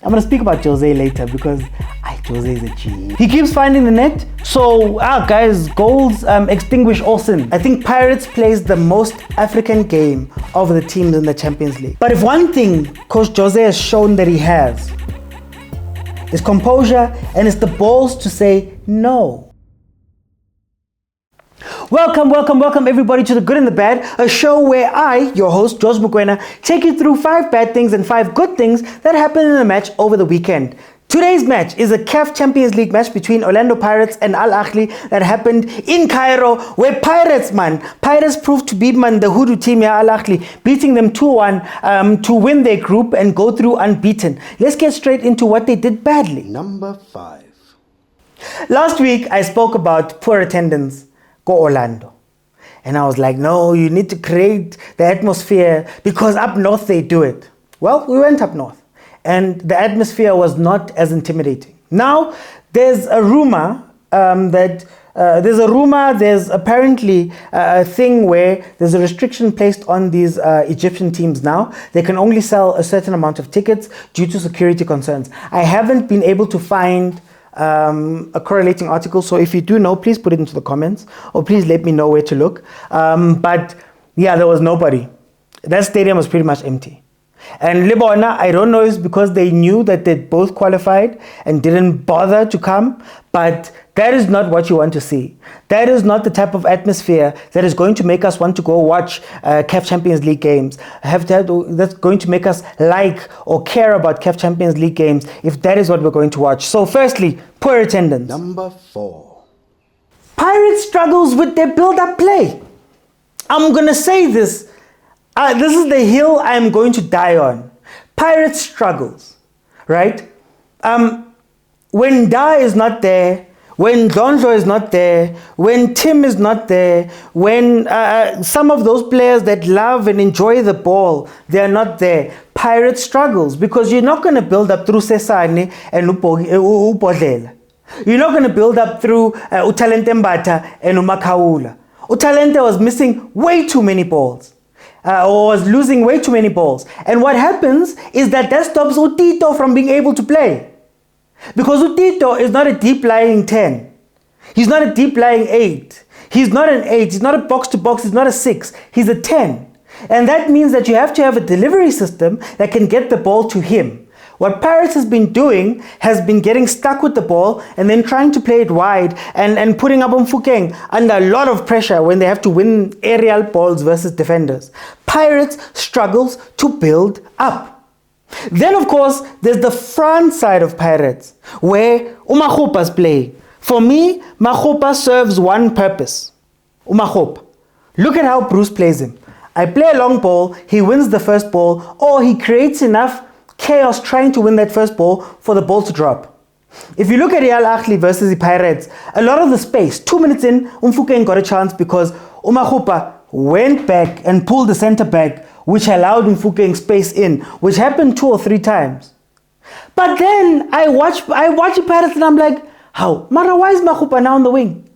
I'm going to speak about Jose later because Jose is a G. He keeps finding the net. So, guys, goals extinguish all sin. I think Pirates plays the most African game of the teams in the Champions League. But if one thing Coach Jose has shown that he has is composure and it's the balls to say no. Welcome everybody to The Good and the Bad, a show where I, your host, George Mokwena, take you through 5 bad things and 5 good things that happened in a match over the weekend. Today's match is a CAF Champions League match between Orlando Pirates and Ahly that happened in Cairo, where Pirates proved to be the hoodoo team here, Ahly, beating them 2-1 to win their group and go through unbeaten. Let's get straight into what they did badly. Number 5. Last week, I spoke about poor attendance. Go Orlando. And I was like, no, you need to create the atmosphere because up north they do it. Well, we went up north and the atmosphere was not as intimidating. Now, there's a rumor there's apparently a thing where there's a restriction placed on these Egyptian teams now. They can only sell a certain amount of tickets due to security concerns. I haven't been able to find a correlating article, so if you do know, please put it into the comments or please let me know where to look. But yeah, there was nobody. That stadium was pretty much empty. And Libona, I don't know if it's because they knew that they'd both qualified and didn't bother to come, but that is not what you want to see. That is not the type of atmosphere that is going to make us want to go watch CAF Champions League games. That's going to make us like or care about CAF Champions League games if that is what we're going to watch. So firstly, poor attendance. Number 4. Pirates struggles with their build-up play. I'm going to say this. This is the hill I'm going to die on. Pirates struggles, right? When Da is not there, when Donjo is not there, when Tim is not there, when some of those players that love and enjoy the ball, they are not there. Pirates struggles because you're not going to build up through Sesane and Upodlela. You're not going to build up through Utalente Mbata and Umakaula. Utalente was missing way too many balls. Or was losing way too many balls. And what happens is that stops Utito from being able to play. Because Utito is not a deep-lying 10. He's not a deep-lying 8. He's not an 8. He's not a box-to-box. He's not a 6. He's a 10. And that means that you have to have a delivery system that can get the ball to him. What Pirates has been doing has been getting stuck with the ball and then trying to play it wide and putting up Mfukeng under a lot of pressure when they have to win aerial balls versus defenders. Pirates struggles to build up. Then, of course, there's the front side of Pirates where Umakhopa's playing. For me, Makhopa serves one purpose. Umakhopa. Look at how Bruce plays him. I play a long ball, he wins the first ball, or he creates enough chaos trying to win that first ball for the ball to drop. If you look at Ahly versus the Pirates, a lot of the space, 2 minutes in, Mfukeng got a chance because Umakhopa went back and pulled the center back, which allowed Mfukeng space in, which happened 2 or 3 times. But then I watch the Pirates and I'm like, how? Mara, why is Makhopa now on the wing?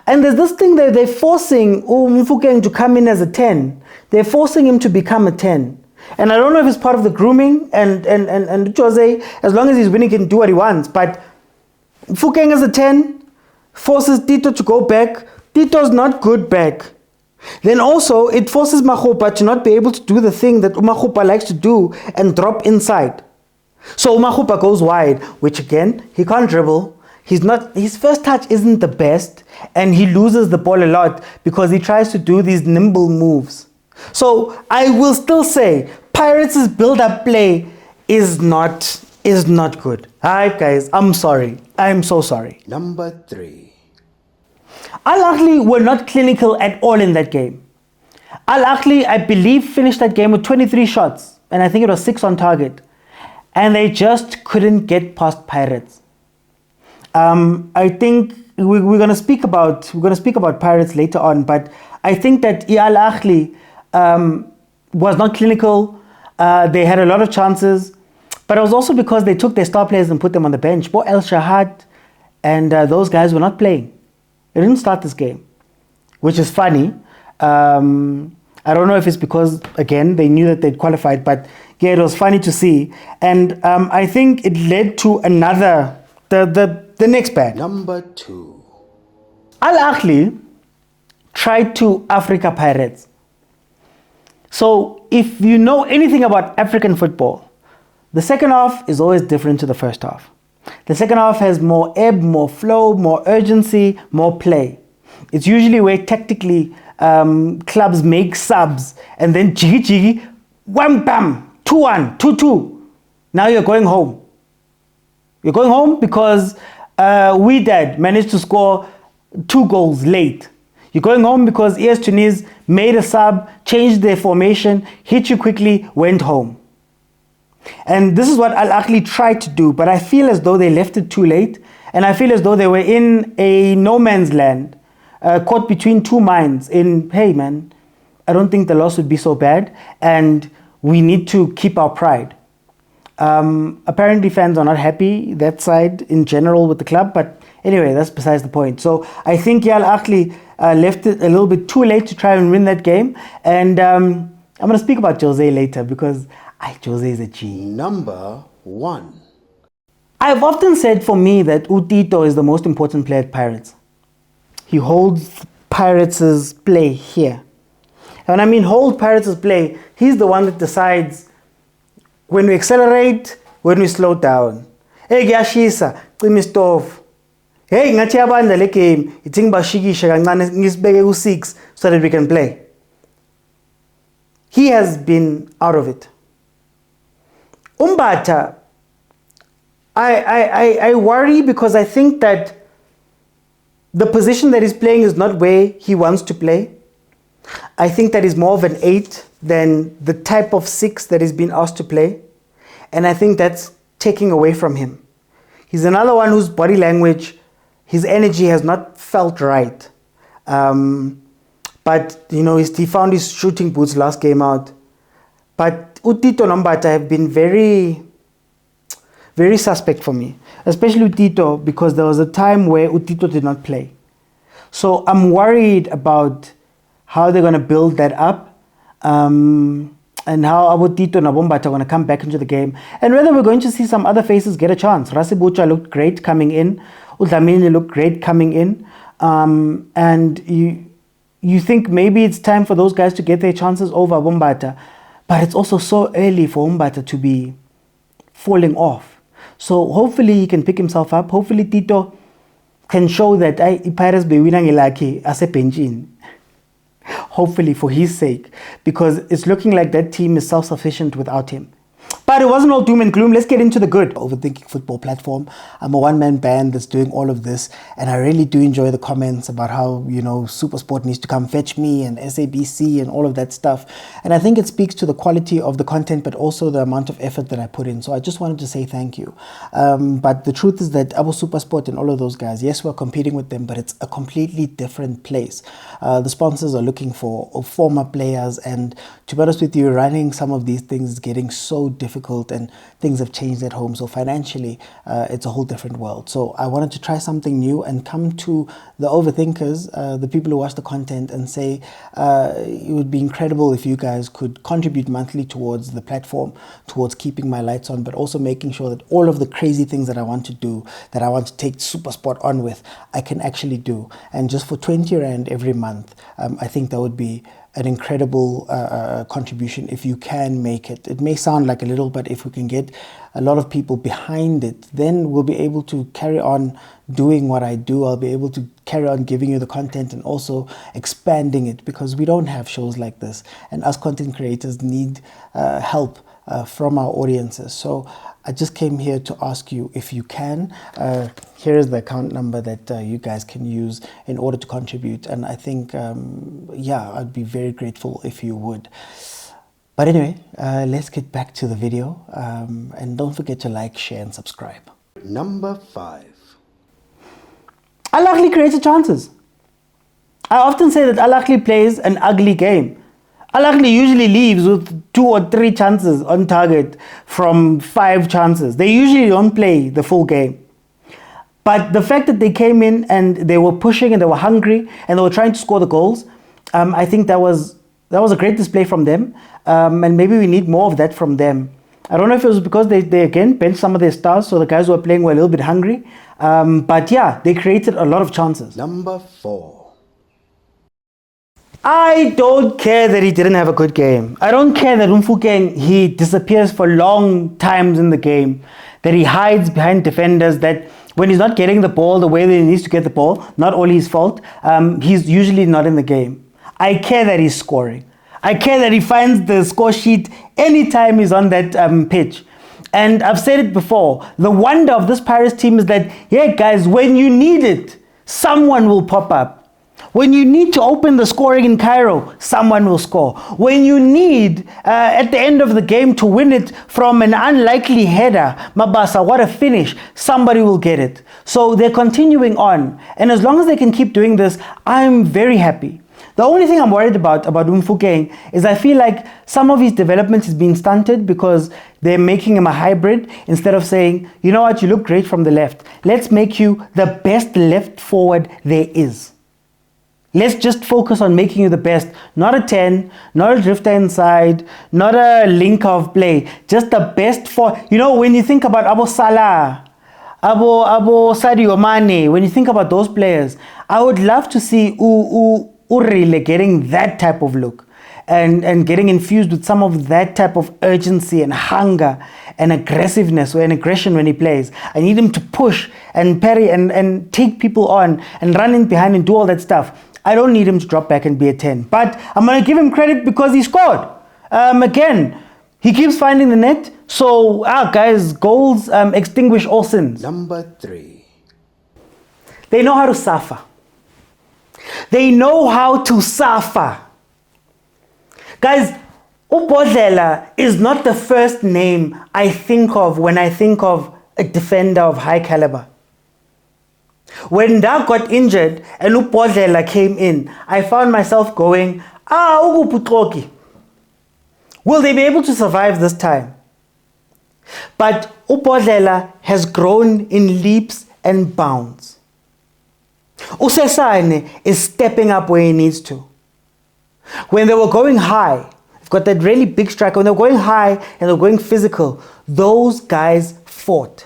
And there's this thing that they're forcing Mfukeng to come in as a 10. They're forcing him to become a 10. And I don't know if it's part of the grooming and Jose, as long as he's winning, he can do what he wants. But Mfukeng as a 10 forces Tito to go back. Tito's not good back. Then also, it forces Makhopa to not be able to do the thing that Umakhopa likes to do and drop inside. So Umakhopa goes wide, which again, he can't dribble. His first touch isn't the best, and he loses the ball a lot because he tries to do these nimble moves. So I will still say Pirates' build-up play is not good. Alright guys, I'm sorry. I'm so sorry. Number 3. Ahly were not clinical at all in that game. Ahly, I believe, finished that game with 23 shots, and I think it was 6 on target. And they just couldn't get past Pirates. I think we're gonna speak about Pirates later on, but I think that Ahly was not clinical. They had a lot of chances, but it was also because they took their star players and put them on the bench. Bo El Shahad and those guys were not playing. They didn't start this game, which is funny. I don't know if it's because, again, they knew that they'd qualified, but Yeah, it was funny to see. And I think it led to another, the next bad. Number 2. Al Ahly tried to Africa Pirates. So if you know anything about African football, the second half is always different to the first half. The second half has more ebb, more flow, more urgency, more play. It's usually where tactically clubs make subs and then jiggy, wham bam, 2-1, 2-2. Now you're going home. You're going home because Wydad managed to score 2 goals late. You're going home because AS Tunis made a sub, changed their formation, hit you quickly, went home. And this is what Al Ahly tried to do, but I feel as though they left it too late, and I feel as though they were in a no man's land, caught between two minds in, hey man, I don't think the loss would be so bad, and we need to keep our pride. Apparently fans are not happy, that side in general with the club, but anyway, that's besides the point. So I think Al Ahly left it a little bit too late to try and win that game, and I'm going to speak about Jose later because Jose is a G. Number 1. I've often said for me that Utito is the most important player at Pirates. He holds Pirates' play here. And when I mean hold Pirates' play, he's the one that decides when we accelerate, when we slow down. Hey, Gyashisa, cimi stove. Hey, ngathi yabanda le game, ithi ngibashikishe kancane ngisibeke ku6 so that we can play. He has been out of it. Umbata, I worry because I think that the position that he's playing is not where he wants to play. I think that he's more of an 8 than the type of 6 that he's been asked to play. And I think that's taking away from him. He's another one whose body language, his energy has not felt right. But, you know, he found his shooting boots last game out. But Utito and Umbata have been very, very suspect for me. Especially Utito, because there was a time where Utito did not play. So I'm worried about how they're going to build that up. And how Utito and Umbata are going to come back into the game. And whether we're going to see some other faces get a chance. Rasibucha looked great coming in. Udlamini looked great coming in. And you think maybe it's time for those guys to get their chances over Umbata. But it's also so early for Umbata to be falling off. So hopefully he can pick himself up. Hopefully Tito can show that Pirates be winning ilaki as a penjin. Hopefully for his sake. Because it's looking like that team is self-sufficient without him. But it wasn't all doom and gloom. Let's get into the good. Overthinking Football platform. I'm a one-man band that's doing all of this. And I really do enjoy the comments about how, you know, Supersport needs to come fetch me and SABC and all of that stuff. And I think it speaks to the quality of the content, but also the amount of effort that I put in. So I just wanted to say thank you. But the truth is that Abu Supersport and all of those guys, yes, we're competing with them, but it's a completely different place. The sponsors are looking for former players. And to be honest with you, running some of these things is getting so difficult, and things have changed at home. So financially, it's a whole different world. So I wanted to try something new and come to the overthinkers, the people who watch the content, and say it would be incredible if you guys could contribute monthly towards the platform, towards keeping my lights on, but also making sure that all of the crazy things that I want to do, that I want to take Supersport on with, I can actually do. And just for 20 Rand every month, I think that would be an incredible contribution if you can make it. It may sound like a little, but if we can get a lot of people behind it, then we'll be able to carry on doing what I do. I'll be able to carry on giving you the content and also expanding it, because we don't have shows like this, and us content creators need help from our audiences. So I just came here to ask you if you can. Here is the account number that you guys can use in order to contribute. And I think, yeah, I'd be very grateful if you would. But anyway, let's get back to the video. And don't forget to like, share, and subscribe. Number 5. Al Ahly created chances. I often say that Al Ahly plays an ugly game. Al Ahly usually leaves with 2 or 3 chances on target from 5 chances. They usually don't play the full game. But the fact that they came in and they were pushing and they were hungry and they were trying to score the goals, I think that was a great display from them. And maybe we need more of that from them I don't know if it was because they again benched some of their stars, so the guys who were playing were a little bit hungry. But yeah, they created a lot of chances. Number 4. I don't care that he didn't have a good game. I don't care that Mfukeng, he disappears for long times in the game, that he hides behind defenders, that when he's not getting the ball the way that he needs to get the ball, not all his fault, he's usually not in the game. I care that he's scoring. I care that he finds the score sheet anytime he's on that pitch. And I've said it before, the wonder of this Pirates team is that, yeah guys, when you need it, someone will pop up. When you need to open the scoring in Cairo, someone will score. When you need, at the end of the game, to win it from an unlikely header, Mabasa, what a finish, somebody will get it. So they're continuing on. And as long as they can keep doing this, I'm very happy. The only thing I'm worried about Mfukeng is I feel like some of his development is being stunted because they're making him a hybrid instead of saying, you know what, you look great from the left. Let's make you the best left forward there is. Let's just focus on making you the best. Not a 10, not a drifter inside, not a link of play. Just the best for, you know, when you think about Abu Salah, Abu Sadio Mane, when you think about those players, I would love to see Urile getting that type of look and getting infused with some of that type of urgency and hunger and aggressiveness or an aggression when he plays. I need him to push and parry and take people on and run in behind and do all that stuff. I don't need him to drop back and be a 10. But I'm going to give him credit because he scored. Again, he keeps finding the net. So, guys, goals extinguish all sins. Number 3. They know how to suffer. They know how to suffer. Guys, Ubodlela is not the first name I think of when I think of a defender of high caliber. When Nda got injured and Ubodlela came in, I found myself going, Uguputloki. Will they be able to survive this time? But Ubodlela has grown in leaps and bounds. Usesane is stepping up where he needs to. When they were going high, they've got that really big striker, when they were going high and they were going physical, those guys fought.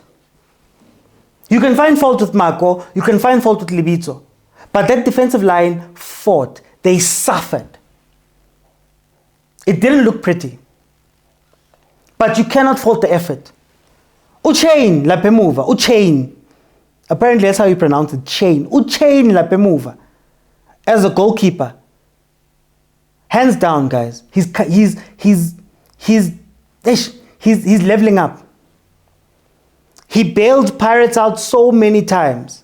You can find fault with Marco, you can find fault with Libito, but that defensive line fought. They suffered. It didn't look pretty, but you cannot fault the effort. Uchain Lapemuva, Uchain. Apparently that's how you pronounce it, Chain. Uchain Lapemuva. As a goalkeeper. Hands down, guys. He's leveling up. He bailed Pirates out so many times.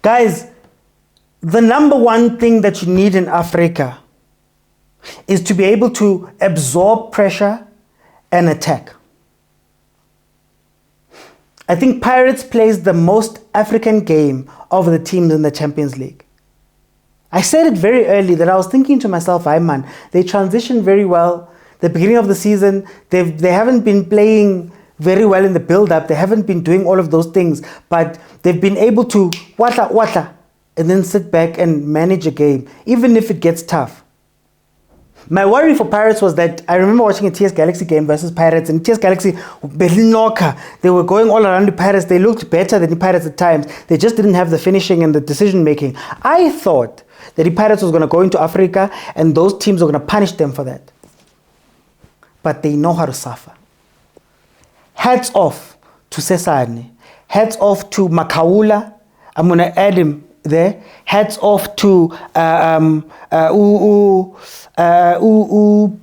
Guys, the number one thing that you need in Africa is to be able to absorb pressure and attack. I think Pirates plays the most African game of the teams in the Champions League. I said it very early that I was thinking to myself, man, they transitioned very well. The beginning of the season, they haven't been playing very well in the build-up. They haven't been doing all of those things, but they've been able to wata, and then sit back and manage a game, even if it gets tough. My worry for Pirates was that I remember watching a TS Galaxy game versus Pirates, and TS Galaxy, they were going all around the Pirates. They looked better than the Pirates at times. They just didn't have the finishing and the decision making. I thought that the Pirates was going to go into Africa and those teams were going to punish them for that. But they know how to suffer. Hats off to Sesane. Hats off to Makaula. I'm going to add him there. Hats off to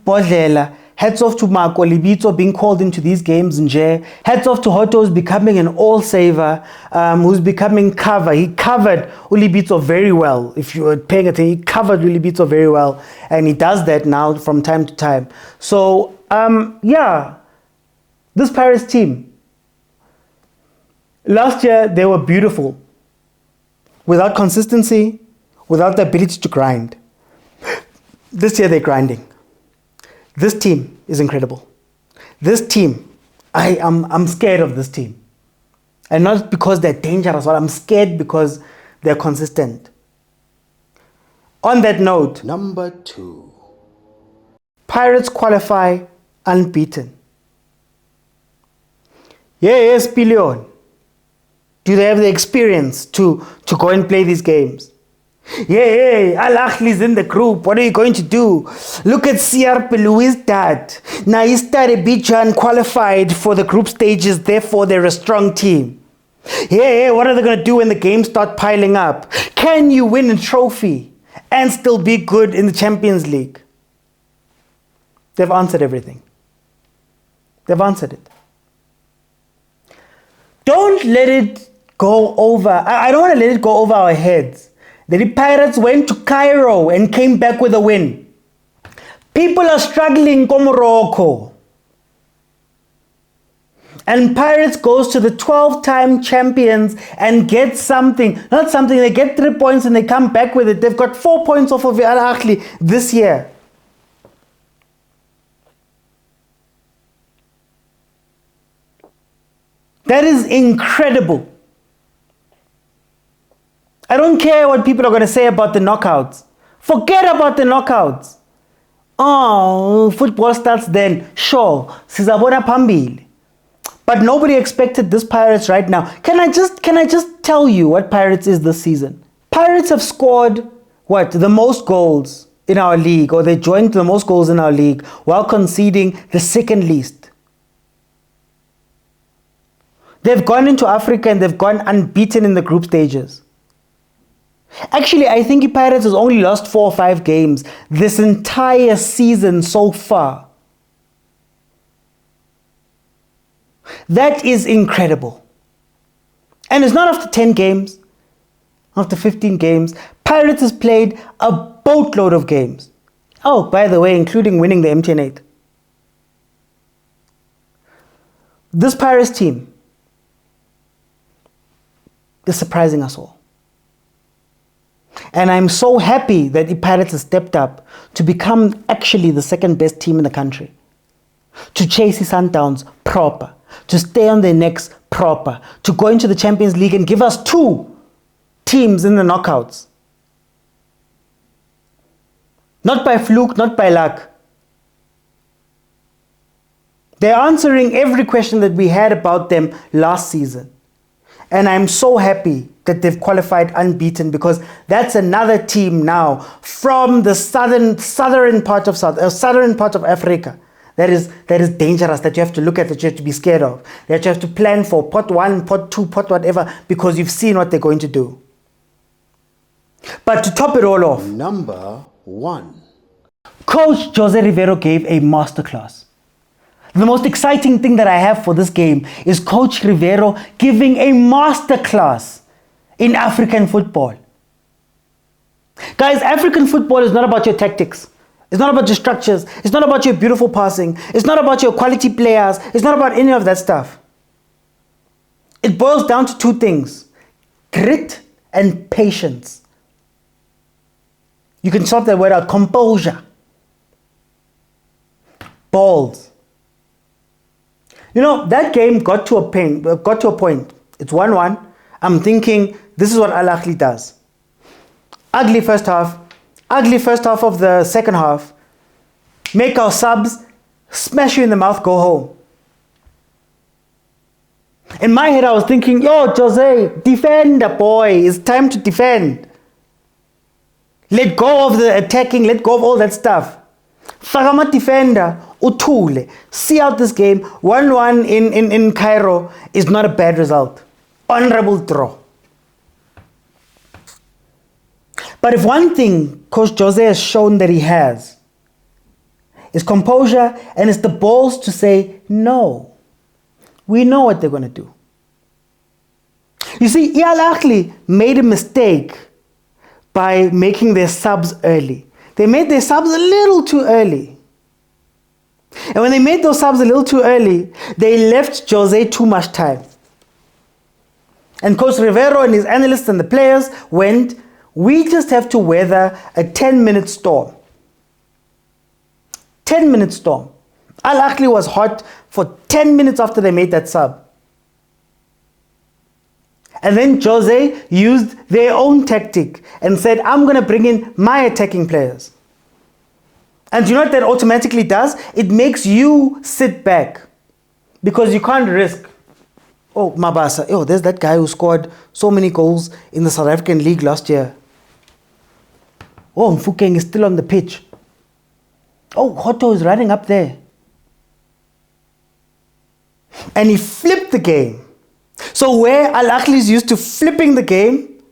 Bodlela. Hats off to Marco Libito being called into these games in Jay. Hats off to Hoto's becoming an all-saver, who's becoming cover. He covered Ulibito very well. If you were paying attention, he covered Ulibito very well. And he does that now from time to time. So, this Pirates team, last year they were beautiful. Without consistency, without the ability to grind. This year they're grinding. This team is incredible. This team, I'm scared of this team. And not because they're dangerous, but I'm scared because they're consistent. On that note, Number 2. Pirates qualify unbeaten. Yes, Billion. Do they have the experience to go and play these games? Yeah, Al Ahly's in the group. What are you going to do? Look at CR Louis dad. Now he started Bijan qualified for the group stages, therefore they're a strong team. Yeah, what are they going to do when the games start piling up? Can you win a trophy and still be good in the Champions League? They've answered everything. They've answered it. Don't let it go over. I don't want to let it go over our heads. The Pirates went to Cairo and came back with a win. People are struggling in Morocco. And Pirates goes to the 12-time champions and gets something. Not something, they get 3 points and they come back with it. They've got 4 points off of Al Ahly this year. That is incredible. I don't care what people are going to say about the knockouts. Forget about the knockouts. Oh, football starts then. Sure, sizabona phambili. But nobody expected this Pirates right now. Can I just tell you what Pirates is this season? Pirates have scored the most goals in our league, or they joined the most goals in our league while conceding the second least. They've gone into Africa and they've gone unbeaten in the group stages. Actually, I think Pirates has only lost 4 or 5 games this entire season so far. That is incredible. And it's not after 10 games, after 15 games. Pirates has played a boatload of games. Oh, by the way, including winning the MTN 8. This Pirates team is surprising us all. And I'm so happy that the Pirates has stepped up to become actually the second best team in the country. To chase the Sundowns proper. To stay on their necks proper. To go into the Champions League and give us 2 teams in the knockouts. Not by fluke, not by luck. They're answering every question that we had about them last season. And I'm so happy that they've qualified unbeaten, because that's another team now from the southern part of Africa that is dangerous, that you have to look at, that you have to be scared of, that you have to plan for pot 1, pot 2, pot whatever, because you've seen what they're going to do. But to top it all off, Number 1. Coach Jose Rivero gave a masterclass. The most exciting thing that I have for this game is Coach Rivero giving a masterclass in African football. Guys, African football is not about your tactics. It's not about your structures. It's not about your beautiful passing. It's not about your quality players. It's not about any of that stuff. It boils down to 2 things: grit and patience. You can sort that word out: composure. Balls. You know, that game got to a point. It's 1-1. I'm thinking, this is what Al Ahly does. Ugly first half of the second half. Make our subs, smash you in the mouth, go home. In my head, I was thinking, yo, Jose, defend, boy. It's time to defend. Let go of the attacking, let go of all that stuff. Fagama defender, uthule. See out this game. 1-1 in Cairo is not a bad result. Honorable draw. But if one thing Coach Jose has shown that he has is composure, and it's the balls to say, no, we know what they're going to do. You see, Al Ahly made a mistake by making their subs early. They made their subs a little too early. And when they made those subs a little too early, they left Jose too much time. And Coach Rivero and his analysts and the players went, we just have to weather a 10-minute storm. 10-minute storm. Al Ahly was hot for 10 minutes after they made that sub. And then Jose used their own tactic and said, I'm going to bring in my attacking players. And you know what that automatically does? It makes you sit back, because you can't risk Oh, Mabasa. Oh, there's that guy who scored so many goals in the South African League last year. Oh, Mfukeng is still on the pitch. Oh, Hoto is running up there. And he flipped the game. So where Al Ahly is used to flipping the game,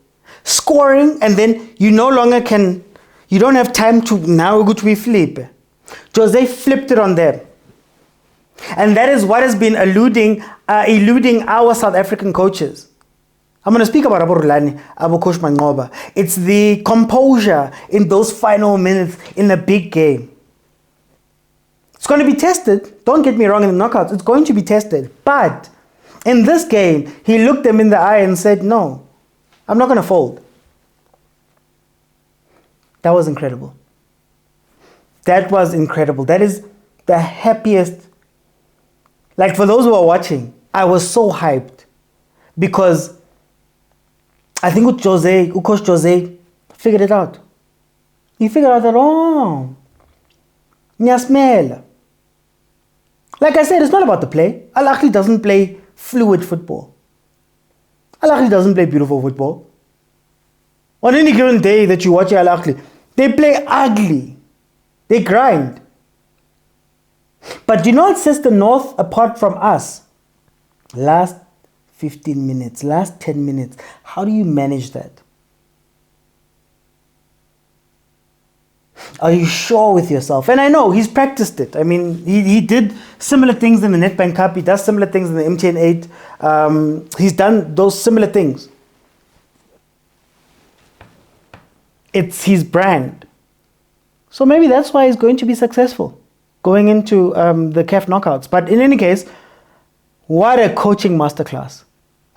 scoring, and then you no longer can, you don't have time to now go to flip. Jose flipped it on them. And that is what has been eluding our South African coaches. I'm going to speak about Abu Rulani, Abu Coach Mangoba. It's the composure in those final minutes in a big game. It's going to be tested. Don't get me wrong, in the knockouts, it's going to be tested. But in this game, he looked them in the eye and said, no, I'm not going to fold. That was incredible. That was incredible. That is the happiest. Like, for those who are watching, I was so hyped because I think Coach Jose figured it out. He figured out that, oh, nyasmela. Like I said, it's not about the play. Al Ahly doesn't play fluid football. Al Ahly doesn't play beautiful football. On any given day that you watch Al Ahly, they play ugly. They grind. But do you know what sets the North apart from us? Last 15 minutes, last 10 minutes. How do you manage that? Are you sure with yourself? And I know he's practiced it. I mean, he did similar things in the Nedbank Cup. He does similar things in the MTN 8. He's done those similar things. It's his brand. So maybe that's why he's going to be successful going into the CAF knockouts. But in any case, what a coaching masterclass.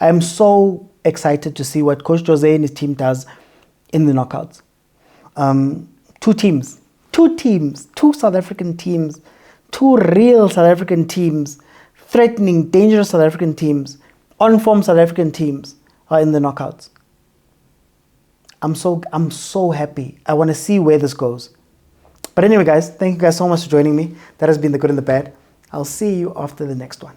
I'm so excited to see what Coach Jose and his team does in the knockouts. Two South African teams, two real South African teams, threatening, dangerous South African teams, on-form South African teams are in the knockouts. I'm so happy. I want to see where this goes. But anyway, guys, thank you guys so much for joining me. That has been the good and the bad. I'll see you after the next one.